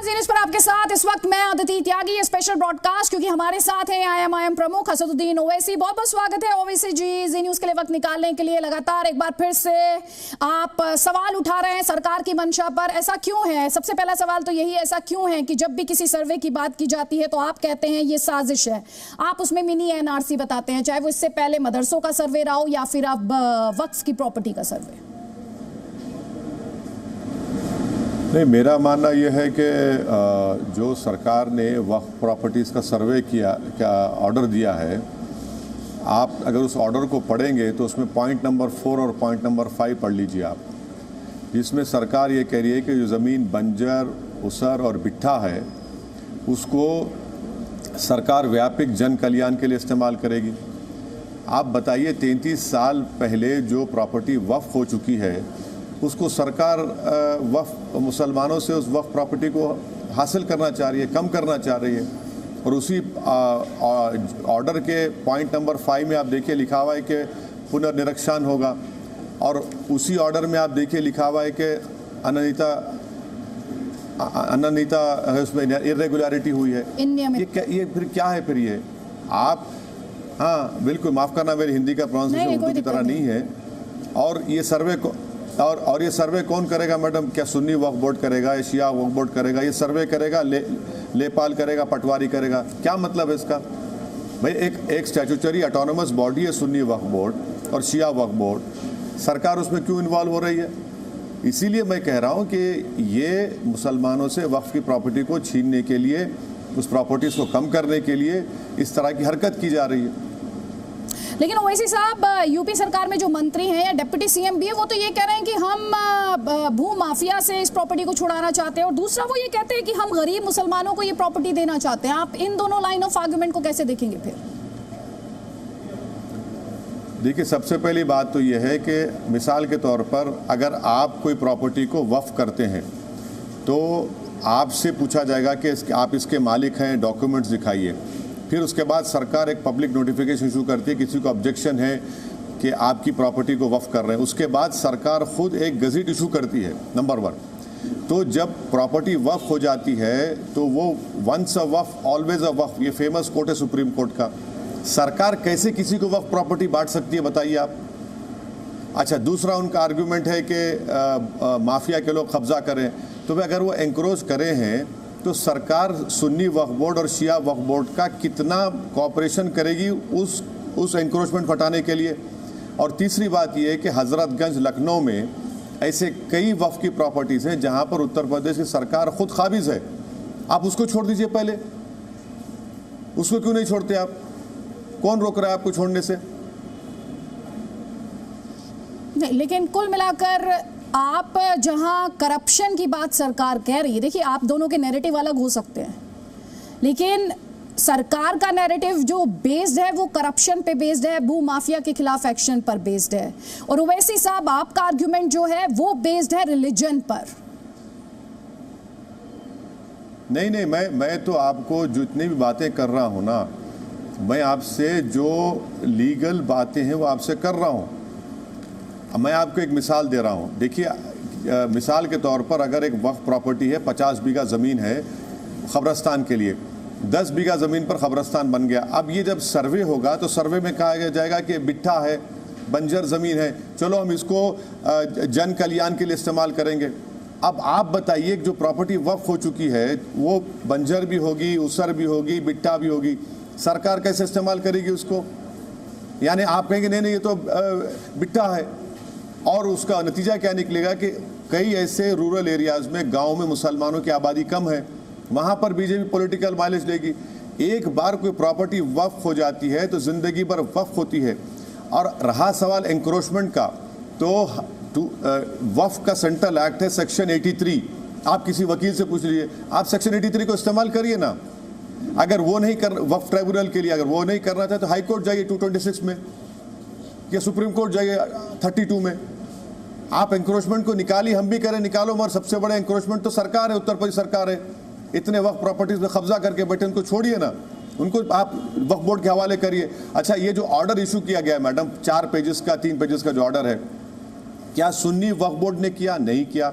News पर आपके साथ इस वक्त मैं अदिति त्यागी। ये स्पेशल ब्रॉडकास्ट क्योंकि हमारे साथ हैं आईएमआईएम प्रमुख असदुद्दीन ओवैसी। बहुत बहुत स्वागत है ओवैसी जी जी न्यूज़ के लिए वक्त निकालने के लिए। लगातार एक बार फिर से आप सवाल उठा रहे हैं सरकार की मंशा पर, ऐसा क्यों है? सबसे पहला सवाल तो यही, ऐसा क्यों है कि जब भी किसी सर्वे की बात की जाती है तो आप कहते हैं ये साजिश है, आप उसमें मिनी एनआरसी बताते हैं, चाहे वो इससे पहले मदरसों का सर्वे रहा हो या फिर अब वक्फ की प्रॉपर्टी का सर्वे। नहीं, मेरा मानना यह है कि जो सरकार ने वक्फ प्रॉपर्टीज़ का सर्वे क्या ऑर्डर दिया है, आप अगर उस ऑर्डर को पढ़ेंगे तो उसमें पॉइंट नंबर 4 और पॉइंट नंबर 5 पढ़ लीजिए आप, जिसमें सरकार ये कह रही है कि जो ज़मीन बंजर, उसर और बिट्ठा है उसको सरकार व्यापक जन कल्याण के लिए इस्तेमाल करेगी। आप बताइए 33 साल पहले जो प्रॉपर्टी वक्फ हो चुकी है उसको सरकार वक्फ मुसलमानों से उस वक्फ प्रॉपर्टी को हासिल करना चाह रही है, कम करना चाह रही है। और उसी ऑर्डर के पॉइंट नंबर 5 में आप देखिए लिखा हुआ है कि पुनर्निरीक्षण होगा, और उसी ऑर्डर में आप देखिए लिखा हुआ है कि अनन्यता उसमें इरेगुलरिटी हुई है। ये फिर क्या है? फिर ये आप, हाँ बिल्कुल माफ़ करना, मेरी हिंदी का प्रोनाउंसिएशन उर्दू की तरह नहीं है। और ये सर्वे को और ये सर्वे कौन करेगा मैडम? क्या सुन्नी वक्फ बोर्ड करेगा या शिया वक्फ बोर्ड करेगा? ये सर्वे करेगा लेपाल करेगा, पटवारी करेगा? क्या मतलब है इसका? भाई एक स्टैट्यूटरी ऑटोनोमस बॉडी है सुन्नी वक्फ बोर्ड और शिया वक्फ बोर्ड, सरकार उसमें क्यों इन्वॉल्व हो रही है? इसीलिए मैं कह रहा हूँ कि ये मुसलमानों से वक्फ की प्रॉपर्टी को छीनने के लिए, उस प्रॉपर्टीज़ को कम करने के लिए इस तरह की हरकत की जा रही है। लेकिन ओवैसी साहब, यूपी सरकार में जो मंत्री हैं या डिप्टी सीएम भी है, वो तो ये कह रहे हैं कि हम भू माफिया से इस प्रॉपर्टी को छुड़ाना चाहते हैं, और दूसरा वो ये कहते हैं कि हम गरीब मुसलमानों को ये प्रॉपर्टी देना चाहते हैं। आप इन दोनों लाइन ऑफ आर्गुमेंट को कैसे देखेंगे फिर? देखिए, सबसे पहली बात तो ये है कि मिसाल के तौर पर अगर आप कोई प्रॉपर्टी को वक्फ करते हैं तो आपसे पूछा जाएगा कि आप इसके मालिक हैं, डॉक्यूमेंट्स दिखाइए। फिर उसके बाद सरकार एक पब्लिक नोटिफिकेशन इशू करती है, किसी को ऑब्जेक्शन है कि आपकी प्रॉपर्टी को वक्फ कर रहे हैं, उसके बाद सरकार खुद एक गज़ेट इशू करती है, नंबर 1। तो जब प्रॉपर्टी वक्फ हो जाती है तो वो once a Waqf always a वक्फ, ये फेमस कोर्ट है सुप्रीम कोर्ट का। सरकार कैसे किसी को वक्फ प्रॉपर्टी बांट सकती है, बताइए आप? अच्छा, दूसरा उनका आर्गूमेंट है कि माफिया के लोग कब्जा करें। तो भाई अगर वो एनक्रोच करे हैं तो सरकार सुन्नी वक्फ बोर्ड और शिया वक्फ बोर्ड का कितना कोऑपरेशन करेगी उस एनक्रोचमेंट को हटाने के लिए? और तीसरी बात यह है कि हजरतगंज लखनऊ में ऐसे कई वक्फ की प्रॉपर्टीज़ हैं जहां पर उत्तर प्रदेश की सरकार खुद काबिज है। आप उसको छोड़ दीजिए, पहले उसको क्यों नहीं छोड़ते आप? कौन रोक रहा है आपको छोड़ने से? नहीं, लेकिन कुल मिलाकर आप जहां करप्शन की बात सरकार कह रही है, देखिए आप दोनों के नैरेटिव अलग हो सकते हैं, लेकिन सरकार का नैरेटिव जो बेस्ड है वो करप्शन पे बेस्ड है, भू माफिया के खिलाफ एक्शन पर बेस्ड है। और ओवैसी साहब, आपका आर्गुमेंट जो है वो बेस्ड है रिलीजन पर। नहीं, मैं तो आपको जितनी भी बातें कर रहा हूं ना, मैं आपसे जो लीगल बातें हैं वो आपसे कर रहा हूं। मैं आपको एक मिसाल दे रहा हूं। देखिए, मिसाल के तौर पर अगर एक वक्फ प्रॉपर्टी है, 50 बीघा ज़मीन है ख़बरस्तान के लिए, 10 बीघा ज़मीन पर ख़बरस्तान बन गया। अब ये जब सर्वे होगा तो सर्वे में कहा जाएगा कि बिट्ठा है, बंजर ज़मीन है, चलो हम इसको जन कल्याण के लिए इस्तेमाल करेंगे। अब आप बताइए, जो प्रॉपर्टी वक्फ हो चुकी है वो बंजर भी होगी, उसर भी होगी, बिट्ठा भी होगी, सरकार कैसे इस्तेमाल करेगी उसको? यानी आप कहेंगे नहीं ये तो बिट्ठा है, और उसका नतीजा क्या निकलेगा कि कई ऐसे रूरल एरियाज़ में, गांव में मुसलमानों की आबादी कम है, वहाँ पर बीजेपी पॉलिटिकल माइलेज लेगी। एक बार कोई प्रॉपर्टी वक्फ हो जाती है तो ज़िंदगी भर वक्फ होती है। और रहा सवाल एनक्रोचमेंट का, तो वक्फ का सेंट्रल एक्ट है सेक्शन 83। आप किसी वकील से पूछ लीजिए, आप सेक्शन 83 को इस्तेमाल करिए ना। अगर वो नहीं कर, वक्फ ट्राइब्यूनल के लिए अगर वो नहीं करना चाहे तो हाई कोर्ट जाइए 226 में, या सुप्रीम कोर्ट जाइए 32 में। आप एनक्रोचमेंट को निकालिए, हम भी करें निकालो, मगर सबसे बड़ा एनक्रोचमेंट तो सरकार है, उत्तर प्रदेश सरकार है। इतने वक्फ प्रॉपर्टीज में कब्जा करके बैठे, उनको छोड़िए ना, उनको आप वक्फ बोर्ड के हवाले करिए। अच्छा, ये जो ऑर्डर इशू किया गया है मैडम, 3 पेजेस का जो ऑर्डर है, क्या सुन्नी वक्फ बोर्ड ने किया? नहीं किया।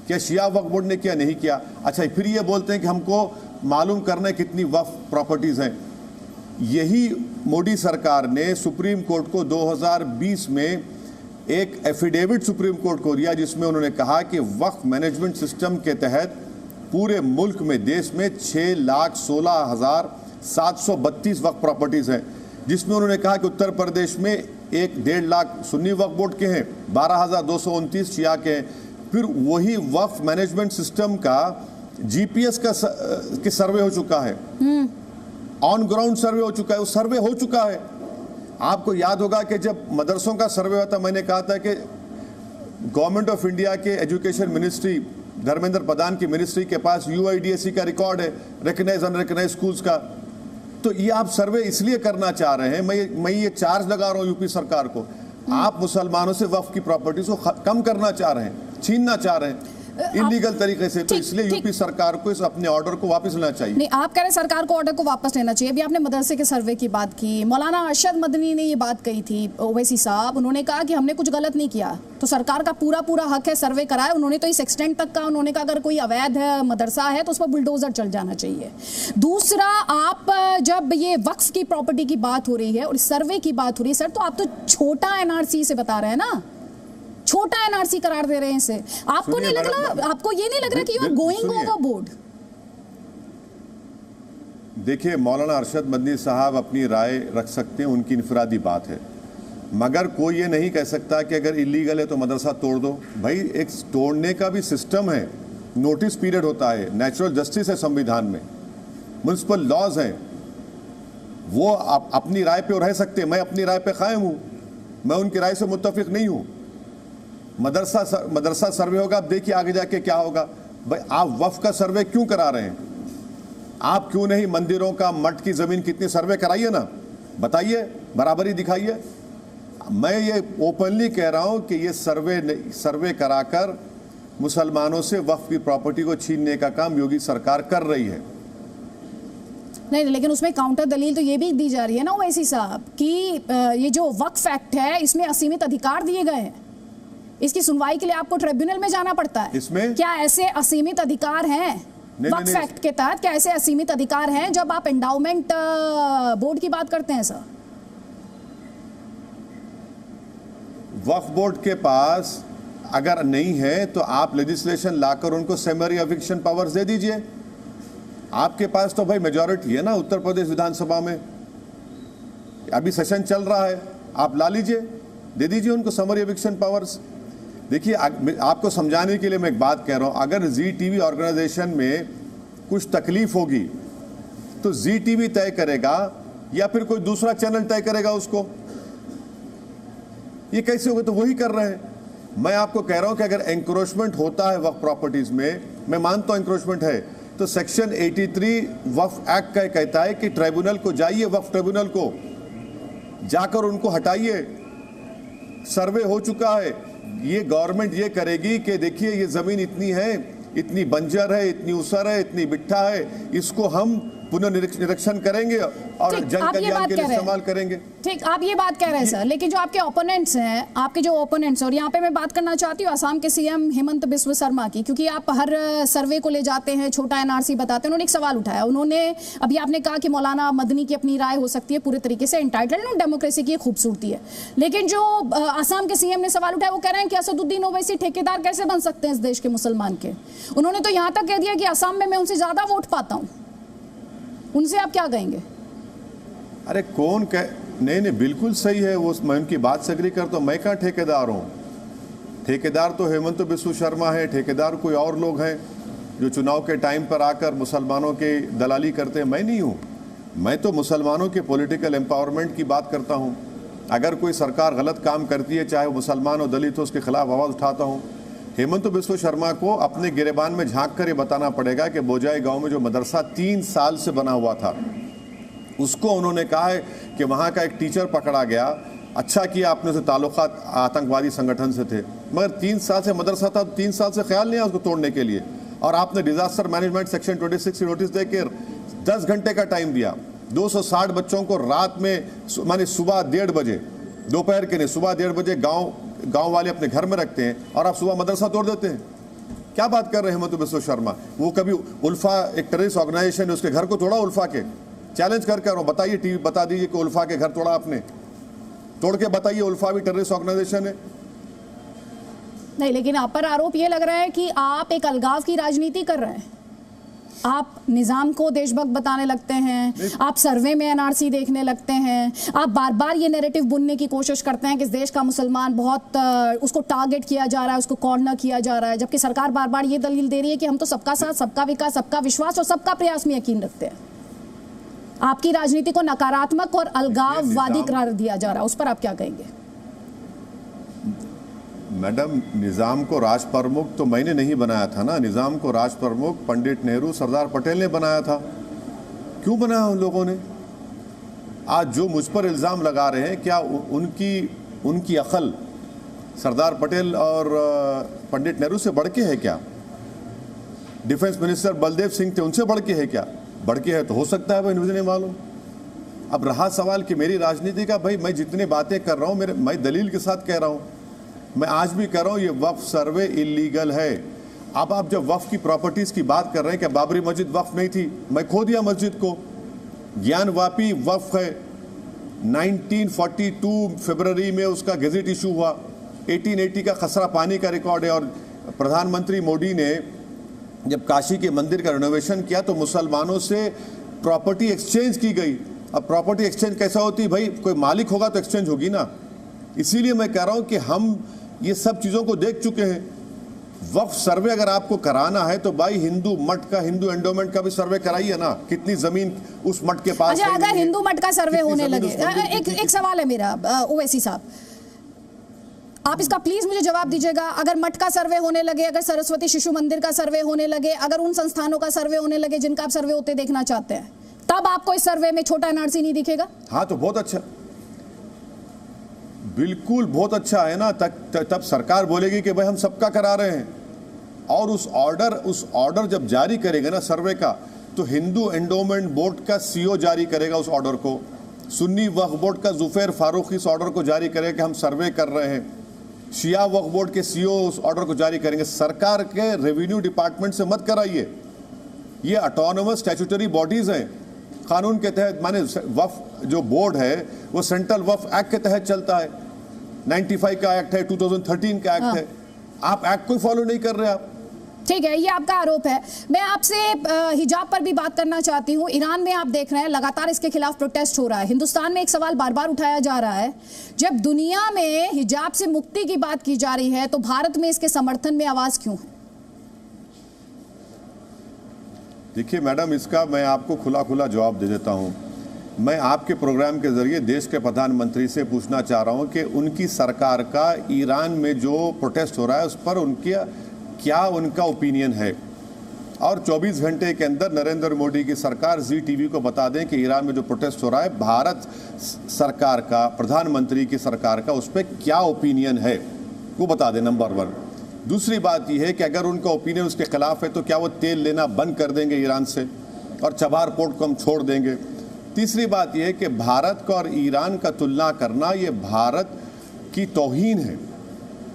क्या शिया वक्फ बोर्ड ने किया? नहीं किया। अच्छा, फिर ये बोलते हैं कि हमको मालूम करना है कितनी वक्फ प्रॉपर्टीज हैं। यही मोदी सरकार ने सुप्रीम कोर्ट को 2020 में एक एफिडेविट सुप्रीम कोर्ट को दिया, जिसमें उन्होंने कहा कि वक्फ मैनेजमेंट सिस्टम के तहत पूरे मुल्क में, देश में 6,16,732 वक्फ प्रॉपर्टीज हैं, जिसमें उन्होंने कहा कि उत्तर प्रदेश में 1.5 लाख सुन्नी वक्फ बोर्ड के हैं, 12,229 शिया के हैं। फिर वही वक्फ मैनेजमेंट सिस्टम का जीपीएस का सर्वे हो चुका है, ऑन ग्राउंड सर्वे हो चुका है, वो सर्वे हो चुका है। आपको याद होगा कि जब मदरसों का सर्वे हुआ था, मैंने कहा था कि गवर्नमेंट ऑफ इंडिया के एजुकेशन मिनिस्ट्री, धर्मेंद्र प्रधान की मिनिस्ट्री के पास यूआईडीएसी का रिकॉर्ड है, रिकग्नाइज अनरिकग्नाइज स्कूल्स का। तो ये आप सर्वे इसलिए करना चाह रहे हैं, मैं ये चार्ज लगा रहा हूँ यूपी सरकार को, आप मुसलमानों से वक्फ की प्रॉपर्टीज को कम करना चाह रहे हैं, छीनना चाह रहे हैं इलीगल तरीके से। तो इसलिए यूपी सरकार को इस अपने ऑर्डर को वापस लेना चाहिए। नहीं, आप कह रहे हैं सरकार को ऑर्डर को वापस लेना चाहिए। अभी आपने मदरसे के सर्वे की बात की, मौलाना अरशद मदनी ने ये बात कही थी, ओवैसी साहब, उन्होंने कहा कि हमने कुछ गलत नहीं किया, तो सरकार का पूरा हक है सर्वे कराए। उन्होंने तो इस एक्सटेंट तक का उन्होंने कहा अगर कोई अवैध मदरसा है तो उस पर बुलडोजर चल जाना चाहिए। दूसरा, आप जब ये वक्फ की प्रॉपर्टी की बात हो रही है और सर्वे की बात हो रही है सर, तो आप तो छोटा एनआरसी से बता रहे हैं ना, छोटा एनआरसी करार दे रहे हैं इसे। आपको नहीं लग रहा, आपको ये नहीं लग रहा कि यू आर गोइंग ओवरबोर्ड? देखिए, मौलाना अरशद मदनी साहब अपनी राय रख सकते हैं, उनकी इनफरादी बात है, मगर कोई ये नहीं कह सकता कि अगर इलीगल है तो मदरसा तोड़ दो। भाई, एक तोड़ने का भी सिस्टम है, नोटिस पीरियड होता है, नेचुरल जस्टिस है संविधान में, म्युनिसिपल लॉज हैं, वो आप अपनी राय पे रह सकते हैं। मैं अपनी राय पे कायम हूँ, मैं उनकी राय से मुत्तफिक नहीं हूँ। मदरसा सर्वे होगा, आप देखिए आगे जाके क्या होगा। भाई, आप वक्फ का सर्वे क्यों करा रहे हैं? आप क्यों नहीं मंदिरों का, मठ की जमीन कितनी सर्वे कराइए ना, बताइए, बराबरी दिखाइए। मैं ये ओपनली कह रहा हूं कि ये सर्वे कराकर मुसलमानों से वक्फ की प्रॉपर्टी को छीनने का काम योगी सरकार कर रही है। नहीं, लेकिन उसमें काउंटर दलील तो ये भी दी जा रही है ना ओवैसी साहब कि ये जो वक्फ एक्ट है इसमें असीमित अधिकार दिए गए हैं, इसकी सुनवाई के लिए आपको ट्रिब्यूनल में जाना पड़ता है। इसमें क्या ऐसे असीमित अधिकार हैं वक्फ एक्ट के तहत? क्या ऐसे असीमित अधिकार हैं जब आप एंडाउमेंट बोर्ड की बात करते हैं सर? वक्फ बोर्ड के पास अगर नहीं है तो आप लेजिस्लेशन लाकर उनको सेमरी एविक्शन पावर्स दे दीजिए। आपके पास तो भाई मेजॉरिटी है ना उत्तर प्रदेश विधानसभा में, अभी सेशन चल रहा है, आप ला लीजिए, दे दीजिए उनको समरी एविक्शन पावर्स। देखिए, आपको समझाने के लिए मैं एक बात कह रहा हूं, अगर जी टीवी ऑर्गेनाइजेशन में कुछ तकलीफ होगी तो जी टीवी तय करेगा या फिर कोई दूसरा चैनल तय करेगा उसको। ये कैसे होगा? तो वही कर रहे हैं। मैं आपको कह रहा हूं कि अगर एंक्रोचमेंट होता है वक्फ प्रॉपर्टीज में, मैं मानता हूं एंक्रोचमेंट है, तो सेक्शन 83 वक्फ एक्ट का कहता है कि ट्राइब्यूनल को जाइए, वक्फ ट्राइब्यूनल को जाकर उनको हटाइए। सर्वे हो चुका है, ये गवर्नमेंट ये करेगी कि देखिए ये जमीन इतनी है, इतनी बंजर है, इतनी उसर है, इतनी बिट्ठा है, इसको हम पुनर्निरीक्षण करेंगे और जन कल्याण के लिए इस्तेमाल करेंगे। ठीक, आप ये बात कह रहे हैं सर, लेकिन जो आपके ओपोनेंट्स हैं, आपके जो ओपोनेंट्स, और यहाँ पे मैं बात करना चाहती हूँ असम के सीएम हेमंत बिस्व शर्मा की, क्योंकि आप हर सर्वे को ले जाते हैं, छोटा एनआरसी बताते हैं। उन्होंने एक सवाल उठाया, उन्होंने अभी आपने कहा कि मौलाना मदनी की अपनी राय हो सकती है, पूरे तरीके से एंटाइटल्ड और डेमोक्रेसी की खूबसूरती है, लेकिन जो असम के सीएम ने सवाल उठाया वो कह रहे हैं कि असदुद्दीन ओवैसी ठेकेदार कैसे बन सकते हैं इस देश के मुसलमान के। उन्होंने तो यहाँ तक कह दिया कि असम में मैं उनसे ज्यादा वोट पाता हूँ। उनसे आप क्या कहेंगे? अरे कौन कह, नहीं बिल्कुल सही है वो, मैं उनकी बात से एग्री करता हूं। मैं कहाँ ठेकेदार हूं? ठेकेदार तो हेमंत बिस्व शर्मा है, ठेकेदार कोई और लोग हैं जो चुनाव के टाइम पर आकर मुसलमानों के दलाली करते हैं। मैं नहीं हूं, मैं तो मुसलमानों के पॉलिटिकल एम्पावरमेंट की बात करता हूं। अगर कोई सरकार गलत काम करती है, चाहे वो मुसलमान हो दलित हो, उसके खिलाफ आवाज़ उठाता हूं। हेमंत बिस्व शर्मा को अपने गिरेबान में झांक कर ये बताना पड़ेगा कि बोजाई गांव में जो मदरसा 3 साल से बना हुआ था, उसको उन्होंने कहा है कि वहाँ का एक टीचर पकड़ा गया, अच्छा किया आपने उसे ताल्लुकात आतंकवादी संगठन से थे, मगर 3 साल से मदरसा था, 3 साल से ख्याल नहीं है उसको तोड़ने के लिए। और आपने डिजास्टर मैनेजमेंट सेक्शन 26 की नोटिस देकर 10 घंटे का टाइम दिया। 260 बच्चों को रात में, माने सुबह 1:30 बजे, दोपहर के नहीं, सुबह 1:30 बजे गाँव वाले अपने घर में रखते हैं और आप सुबह मदरसा तोड़ देते हैं। क्या बात कर रहे हैं हेमंत बिस्व शर्मा? वो कभी उल्फा एक टेररिस्ट ऑर्गेनाइजेशन है, उसके घर को तोड़ा उल्फा के? चैलेंज कर रहा हूं, बताइए, टीवी बता दीजिए कि उल्फा के घर तोड़ा आपने, तोड़ के बताइए उल्फा भी टेररिस्ट ऑर्गेनाइजेशन है? नहीं, लेकिन आप पर आरोप ये लग रहा है कि आप एक अलगाव की राजनीति कर रहे हैं। आप निजाम को देशभक्त बताने लगते हैं, आप सर्वे में एनआरसी देखने लगते हैं, आप बार बार ये नैरेटिव बुनने की कोशिश करते हैं कि इस देश का मुसलमान बहुत उसको टारगेट किया जा रहा है, उसको कॉर्नर किया जा रहा है, जबकि सरकार बार बार ये दलील दे रही है कि हम तो सबका साथ, सबका विकास, सबका विश्वास और सबका प्रयास में यकीन रखते हैं। आपकी राजनीति को नकारात्मक और अलगाववादी करार दिया जा रहा है, उस पर आप क्या कहेंगे? मैडम, निज़ाम को राष्ट्र प्रमुख तो मैंने नहीं बनाया था ना, निज़ाम को राष्ट्र प्रमुख पंडित नेहरू, सरदार पटेल ने बनाया था। क्यों बनाया उन लोगों ने? आज जो मुझ पर इल्ज़ाम लगा रहे हैं, क्या उनकी अकल सरदार पटेल और पंडित नेहरू से बढ़ के है क्या? डिफेंस मिनिस्टर बलदेव सिंह थे, उनसे बढ़ के है क्या? बढ़ के है तो हो सकता है भाई, मुझे नहीं मालूम। अब रहा सवाल कि मेरी राजनीति का, भाई मैं जितनी बातें कर रहा हूँ मैं दलील के साथ कह रहा हूँ। मैं आज भी कह रहा हूँ ये वक्फ सर्वे इलीगल है। अब आप जब वक्फ की प्रॉपर्टीज की बात कर रहे हैं, क्या बाबरी मस्जिद वक्फ नहीं थी? मैं खो दिया मस्जिद को। ज्ञानवापी वक्फ है, 1942 फरवरी में उसका गजट इशू हुआ, 1880 का खसरा पानी का रिकॉर्ड है। और प्रधानमंत्री मोदी ने जब काशी के मंदिर का रिनोवेशन किया तो मुसलमानों से प्रॉपर्टी एक्सचेंज की गई। अब प्रॉपर्टी एक्सचेंज कैसा होती है भाई? कोई मालिक होगा तो एक्सचेंज होगी ना। इसीलिए मैं कह रहा हूं कि हम ये सब चीज़ों को देख चुके हैं। वक्फ सर्वे अगर आपको कराना है तो भाई हिंदू मठ का, हिंदू एंडोमेंट का भी सर्वे कराइए ना, कितनी जमीन उस मठ के पास। अच्छा, अगर हिंदू मठ का सर्वे होने लगे, एक सवाल है मेरा ओवैसी साहब, आप इसका प्लीज मुझे जवाब दीजिएगा। अगर मठ का सर्वे होने लगे, अगर सरस्वती शिशु मंदिर का सर्वे होने लगे, अगर उन संस्थानों का सर्वे होने लगे जिनका आप सर्वे होते देखना चाहते हैं, तब आपको इस सर्वे में छोटा एनआरसी नहीं दिखेगा? हाँ, तो बहुत अच्छा, बिल्कुल बहुत अच्छा है ना। तब सरकार बोलेगी कि भाई हम सबका करा रहे हैं। और उस ऑर्डर जब जारी करेगा ना सर्वे का, तो हिंदू एंडोमेंट बोर्ड का सीओ जारी करेगा उस ऑर्डर को, सुन्नी वक्फ बोर्ड का जुफेर फारूकी इस ऑर्डर को जारी करेगा कि हम सर्वे कर रहे हैं, शिया वक्फ बोर्ड के सीओ उस ऑर्डर को जारी करेंगे। सरकार के रेवेन्यू डिपार्टमेंट से मत कराइए, ये ऑटोनोमस स्टैट्यूटरी बॉडीज हैं, कानून के तहत। माने वक्फ जो बोर्ड है वो सेंट्रल वक्फ एक्ट के तहत चलता है, 95 का एक्ट है, 2013 का एक्ट है। आप एक्ट को फॉलो नहीं कर रहे आप। ठीक है, ये आपका आरोप है। मैं आपसे हिजाब पर भी बात करना चाहती हूँ। ईरान में आप देख रहे हैं लगातार इसके खिलाफ प्रोटेस्ट हो रहा है। हिंदुस्तान में एक सवाल बार बार उठाया जा रहा है, जब दुनिया में हिजाब से मुक्ति की बात की जा रही है तो भारत में इसके समर्थन में आवाज क्यों है? देखिए मैडम, इसका मैं आपको खुला जवाब दे देता हूँ। मैं आपके प्रोग्राम के जरिए देश के प्रधानमंत्री से पूछना चाह रहा हूँ कि उनकी सरकार का ईरान में जो प्रोटेस्ट हो रहा है उस पर क्या उनका ओपिनियन है। और 24 घंटे के अंदर नरेंद्र मोदी की सरकार जी टीवी को बता दें कि ईरान में जो प्रोटेस्ट हो रहा है, भारत सरकार का, प्रधानमंत्री की सरकार का उस पर क्या ओपिनियन है, वो बता दें, नंबर 1। दूसरी बात यह है कि अगर उनका ओपिनियन उसके खिलाफ है तो क्या वो तेल लेना बंद कर देंगे ईरान से और चबार पोर्ट को हम छोड़ देंगे। तीसरी बात यह है कि भारत का और ईरान का तुलना करना ये भारत की तौहीन है,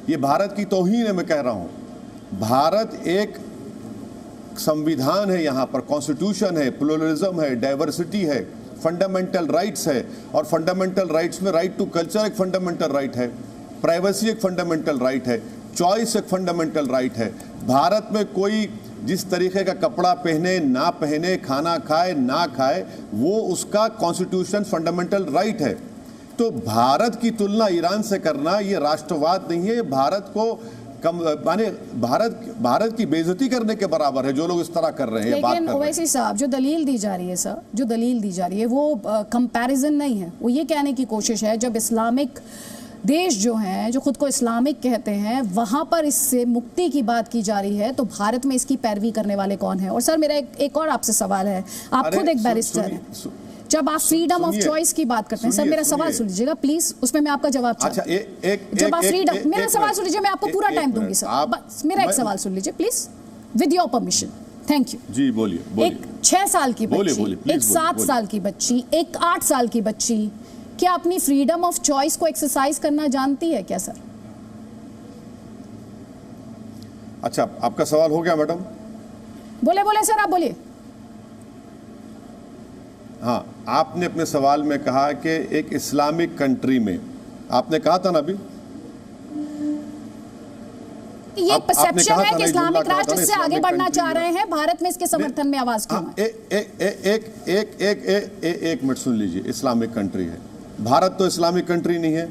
ये भारत की तौहीन है। मैं कह रहा हूँ भारत एक संविधान है, यहाँ पर कॉन्स्टिट्यूशन है, प्लुरलिज्म है, डाइवर्सिटी है, फंडामेंटल राइट्स है। और फंडामेंटल राइट्स में राइट टू कल्चर एक फंडामेंटल राइट है, प्राइवेसी एक फंडामेंटल राइट है, चॉइस एक फंडामेंटल राइट है। भारत में कोई जिस तरीके का कपड़ा पहने ना पहने, खाना खाए ना खाए, वो उसका कॉन्स्टिट्यूशन फंडामेंटल राइट है। तो भारत की तुलना ईरान से करना ये राष्ट्रवाद नहीं है, भारत को माने भारत की बेइज्जती करने के बराबर है जो लोग इस तरह कर रहे हैं। लेकिन ओवैसी साहब, जो दलील दी जा रही है सर, जो दलील दी जा रही है वो कंपैरिजन नहीं है, वो ये कहने की कोशिश है जब इस्लामिक देश जो हैं, जो खुद को इस्लामिक कहते हैं, वहां पर इससे मुक्ति की बात की जा रही है, तो भारत में इसकी पैरवी करने वाले कौन है? और सर मेरा एक और आपसे सवाल है, आप खुद एक बैरिस्टर हैं, जब आप फ्रीडम ऑफ चॉइस की बात करते हैं, सर मेरा सवाल सुन लीजिएगा प्लीज, उसमें मैं आपका जवाब चाहती हूं। जब आप फ्रीडम, मेरा सवाल सुन लीजिए, मैं आपको पूरा टाइम दूंगी सर, बस मेरा एक सवाल सुन लीजिए please, with your permission. Thank you ji, बोलिए। एक 6 साल की बच्ची, एक 7 साल की बच्ची, एक 8 साल की बच्ची क्या अपनी फ्रीडम ऑफ चॉइस को एक्सरसाइज करना जानती है क्या सर? अच्छा, आपका सवाल हो गया मैडम? बोले बोले सर, आप बोलिए। हाँ, आपने अपने सवाल में कहा कि एक इस्लामिक कंट्री में, आपने कहा था ना अभी, ये परसेप्शन है कि इस्लामिक राष्ट्र इससे आगे बढ़ना चाह रहे हैं, भारत में इसके समर्थन में आवाज क्यों है? एक मिनट सुन लीजिए। इस्लामिक कंट्री है, भारत तो इस्लामिक कंट्री नहीं है,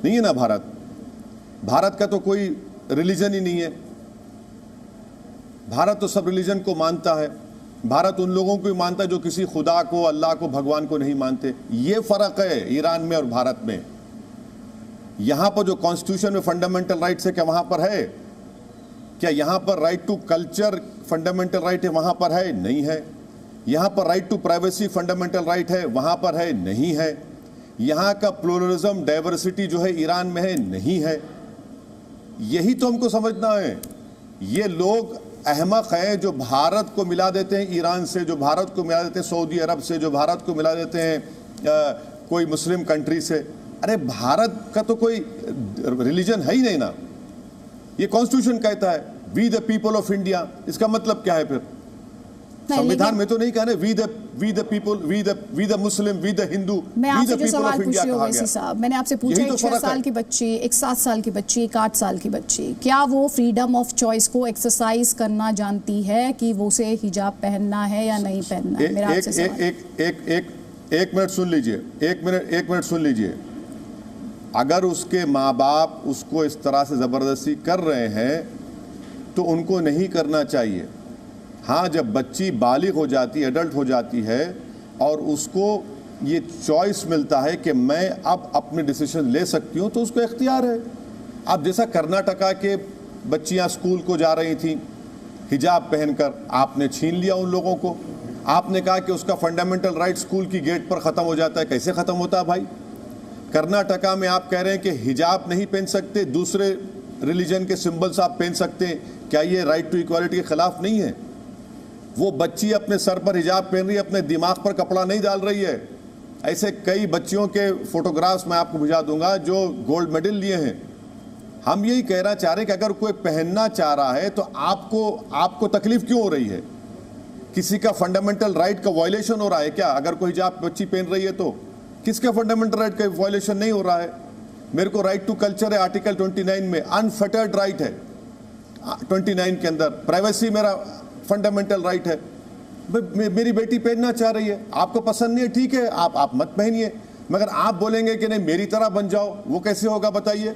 नहीं है ना। भारत का तो कोई रिलीजन ही नहीं है। भारत तो सब रिलीजन को मानता है। भारत उन लोगों को ही मानता है जो किसी खुदा को, अल्लाह को, भगवान को नहीं मानते। ये फर्क है ईरान में और भारत में। यहां पर जो कॉन्स्टिट्यूशन में फंडामेंटल राइट्स है, क्या वहां पर है? क्या यहां पर right to culture fundamental right है? वहां पर है? नहीं है। यहां पर right to privacy fundamental right है? वहां पर है? नहीं है। यहां का प्लुरलिज्म, डाइवर्सिटी जो है ईरान में है? नहीं है। यही तो हमको समझना है। ये लोग अहमक हैं जो भारत को मिला देते हैं ईरान से, जो भारत को मिला देते हैं सऊदी अरब से, जो भारत को मिला देते हैं कोई मुस्लिम कंट्री से। अरे भारत का तो कोई रिलीजन है ही नहीं ना। ये कॉन्स्टिट्यूशन कहता है we the people of India. इसका मतलब क्या है फिर? संविधान में तो नहीं कहा we the people, we the Muslim, we the Hindu, मैं वी आपसे द जो पीपल ऑफ सवाल इंडिया पूछी कहा ओवैसी गया। साहब, मैंने आपसे पूछा यही एक तो 6 साल की बच्ची, एक 7 साल की बच्ची, एक 8 साल की बच्ची, क्या वो फ्रीडम ऑफ चॉइस को एक्सरसाइज करना जानती है कि वो उसे हिजाब पहनना है या नहीं पहनना है? मेरा आपसे सवाल। एक मिनट सुन लीजिए, एक मिनट सुन लीजिए। अगर उसके माँ बाप उसको इस तरह से ज़बरदस्ती कर रहे हैं तो उनको नहीं करना चाहिए। हाँ, जब बच्ची बालिग हो जाती है, एडल्ट हो जाती है और उसको ये चॉइस मिलता है कि मैं अब अपने डिसीजन ले सकती हूँ, तो उसको इख्तियार है। अब जैसा कर्नाटका के बच्चियाँ स्कूल को जा रही थी हिजाब पहनकर, आपने छीन लिया उन लोगों को। आपने कहा कि उसका फंडामेंटल राइट स्कूल की गेट पर ख़त्म हो जाता है। कैसे ख़त्म होता है भाई? कर्नाटका में आप कह रहे हैं कि हिजाब नहीं पहन सकते, दूसरे रिलीजन के सिंबल्स आप पहन सकते हैं। क्या ये राइट टू इक्वालिटी के खिलाफ नहीं है? वो बच्ची अपने सर पर हिजाब पहन रही है, अपने दिमाग पर कपड़ा नहीं डाल रही है। ऐसे कई बच्चियों के फोटोग्राफ्स मैं आपको भिजा दूंगा जो गोल्ड मेडल लिए हैं। हम यही कहना चाह रहे हैं कि अगर कोई पहनना चाह रहा है तो आपको तकलीफ क्यों हो रही है? किसी का फंडामेंटल राइट का वायलेशन हो रहा है क्या? अगर कोई हिजाब बच्ची पहन रही है तो किसका फंडामेंटल राइट का वायलेशन नहीं हो रहा है? मेरे को राइट टू कल्चर है, आर्टिकल 29 में अनफेटर्ड राइट है। 29 के अंदर प्राइवेसी मेरा फंडामेंटल राइट है। मेरी बेटी पहनना चाह रही है, आपको पसंद नहीं है, ठीक है, आप मत पहनिए, मगर आप बोलेंगे कि नहीं मेरी तरह बन जाओ, वो कैसे होगा बताइए?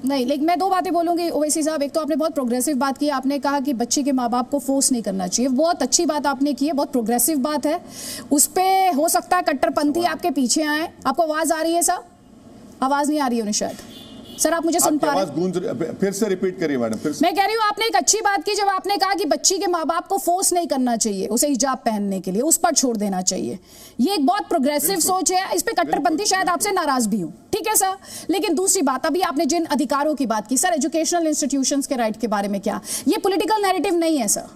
नहीं, लेकिन मैं 2 बातें बोलूंगी ओवैसी साहब। एक तो आपने बहुत प्रोग्रेसिव बात की, आपने कहा कि बच्चे के माँ बाप को फोर्स नहीं करना चाहिए। बहुत अच्छी बात आपने की है, बहुत प्रोग्रेसिव बात है। उस पर हो सकता है कट्टरपंथी आपके पीछे आए। आपको आवाज आ रही है सर? आवाज नहीं आ रही है उन्हें शायद। सर आप मुझे सुन पा रहे हैं? फिर से रिपीट करिए मैडम, फिर से। मैं कह रही हूँ आपने एक अच्छी बात की जब आपने कहा कि बच्ची के माँ बाप को फोर्स नहीं करना चाहिए उसे हिजाब पहनने के लिए, उस पर छोड़ देना चाहिए। ये एक बहुत प्रोग्रेसिव सोच है। इस पे कट्टरपंथी शायद आपसे नाराज भी हूँ, ठीक है सर। लेकिन दूसरी बात, अभी आपने जिन अधिकारों की बात की सर, एजुकेशनल इंस्टीट्यूशंस के राइट के बारे में, क्या ये पॉलिटिकल नैरेटिव नहीं है सर?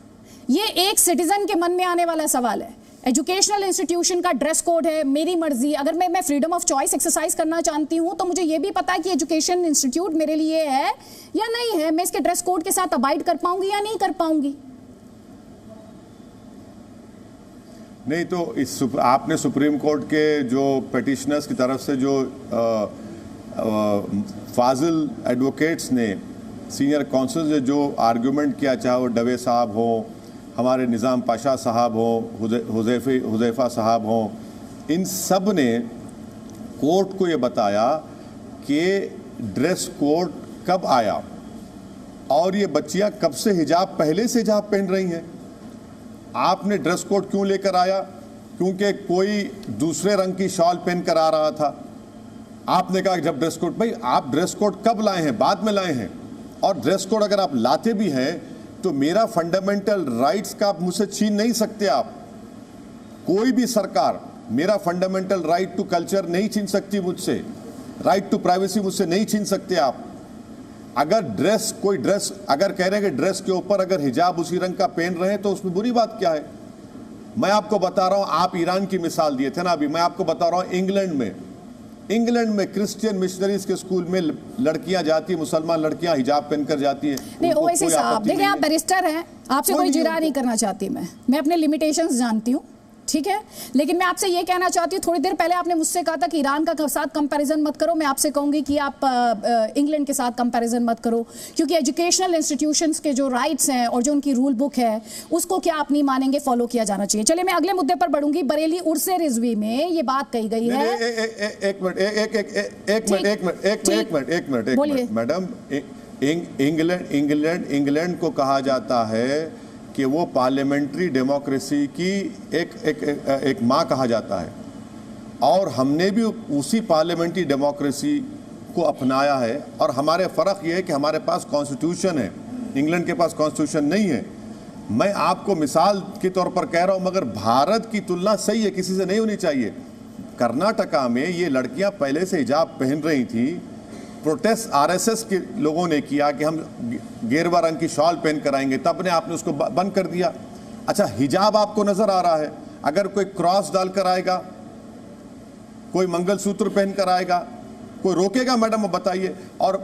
ये एक सिटीजन के मन में आने वाला सवाल है। एजुकेशनल इंस्टीट्यूशन का ड्रेस कोड है, मेरी मर्जी। अगर मैं फ्रीडम ऑफ चॉइस एक्सरसाइज करना चाहती हूं तो मुझे यह भी पता है कि एजुकेशन इंस्टीट्यूट मेरे लिए है या नहीं है, मैं इसके ड्रेस कोड के साथ अबाइड कर पाऊंगी या नहीं कर पाऊंगी। नहीं तो आपने सुप्रीम कोर्ट के जो पिटिशनर्स की तरफ से जो फाजिल एडवोकेट्स ने, सीनियर काउंसिल ने जो आर्गूमेंट किया, चाहे वो डवे साहब हो, हमारे निज़ाम पाशा साहब हो, हुज़ैफ़ा साहब हो, इन सब ने कोर्ट को ये बताया कि ड्रेस कोड कब आया और ये बच्चियां कब से हिजाब, पहले से हिजाब पहन रही हैं। आपने ड्रेस कोड क्यों लेकर आया? क्योंकि कोई दूसरे रंग की शॉल पहन कर आ रहा था। आपने कहा जब ड्रेस कोड, भाई आप ड्रेस कोड कब लाए हैं? बाद में लाए हैं। और ड्रेस कोड अगर आप लाते भी हैं तो मेरा फंडामेंटल राइट्स का आप मुझसे छीन नहीं सकते। आप कोई भी सरकार मेरा फंडामेंटल राइट टू कल्चर नहीं छीन सकती मुझसे, राइट टू प्राइवेसी मुझसे नहीं छीन सकते आप। अगर कोई ड्रेस अगर कह रहे हैं कि ड्रेस के ऊपर अगर हिजाब उसी रंग का पहन रहे हैं तो उसमें बुरी बात क्या है? मैं आपको बता रहा हूं, आप ईरान की मिसाल दिए थे ना अभी, मैं आपको बता रहा हूं इंग्लैंड में इंग्लैंड में क्रिश्चियन मिशनरीज के स्कूल में लड़कियां जाती है, मुसलमान लड़कियां हिजाब पहनकर जाती है। नहीं ओवैसी साहब देखिए, आप बैरिस्टर हैं, आपसे कोई जिरा नहीं करना चाहती मैं अपने लिमिटेशंस जानती हूँ, ठीक है। लेकिन मैं आपसे ये कहना चाहती हूँ, थोड़ी देर पहले आपने मुझसे कहा था कि ईरान का साथ कंपैरिजन मत करो। मैं आपसे कहूंगी कि आप इंग्लैंड के साथ कंपैरिजन मत करो, क्योंकि एजुकेशनल इंस्टीट्यूशंस के जो राइट्स हैं और जो उनकी रूल बुक है उसको क्या आप नहीं मानेंगे, फॉलो किया जाना चाहिए। चलिए मैं अगले मुद्दे पर बढ़ूंगी। बरेली उर्से रिजवी में ये बात कही गई है। एक मिनट मैडम, इंग्लैंड को कहा जाता है कि वो पार्लियामेंट्री डेमोक्रेसी की एक माँ कहा जाता है, और हमने भी उसी पार्लियामेंट्री डेमोक्रेसी को अपनाया है। और हमारे फ़र्क ये है कि हमारे पास कॉन्स्टिट्यूशन है, इंग्लैंड के पास कॉन्स्टिट्यूशन नहीं है। मैं आपको मिसाल के तौर पर कह रहा हूँ, मगर भारत की तुलना सही है, किसी से नहीं होनी चाहिए। कर्नाटका में ये लड़कियाँ पहले से हिजाब पहन रही थी, प्रोटेस्ट आरएसएस के लोगों ने किया कि हम गेरुआ रंग की शॉल पहन कर आएंगे, तब ने आपने उसको बंद कर दिया। अच्छा, हिजाब आपको नजर आ रहा है, अगर कोई क्रॉस डालकर आएगा, कोई मंगलसूत्र पहन कर आएगा, कोई रोकेगा मैडम, बताइए। और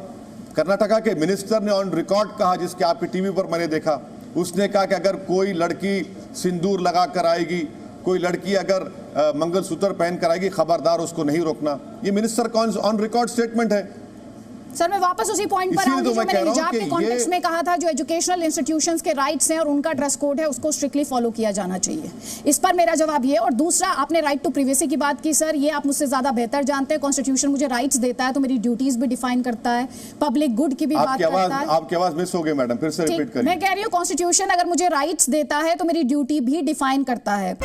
कर्नाटका के मिनिस्टर ने ऑन रिकॉर्ड कहा, जिसके आपके टीवी पर मैंने देखा, उसने कहा कि अगर कोई लड़की सिंदूर लगा कर आएगी, कोई लड़की अगर मंगलसूत्र पहन कर आएगी, खबरदार उसको नहीं रोकना। ये मिनिस्टर का ऑन रिकॉर्ड स्टेटमेंट है। सर मैं वापस उसी पॉइंट पर आऊंगी जो मैंने हिजाब के कॉन्टेक्स्ट में कहा था। जो एजुकेशनल इंस्टीट्यूशंस के राइट्स हैं और उनका ड्रेस कोड है, उसको स्ट्रिक्टली फॉलो किया जाना चाहिए। इस पर मेरा जवाब ये। और दूसरा, आपने राइट टू प्रिवेसी की बात की। सर ये आप मुझसे ज्यादा बेहतर जानते हैं, कॉन्स्टिट्यूशन मुझे राइट्स देता है तो मेरी ड्यूटीज भी डिफाइन करता है, पब्लिक गुड की भी बात करता है। आपकी आवाज मिस हो गई मैडम, फिर से रिपीट करिए। मैं कह रही हूँ कॉन्स्टिट्यूशन अगर मुझे राइट्स देता है तो मेरी ड्यूटी भी डिफाइन करता है।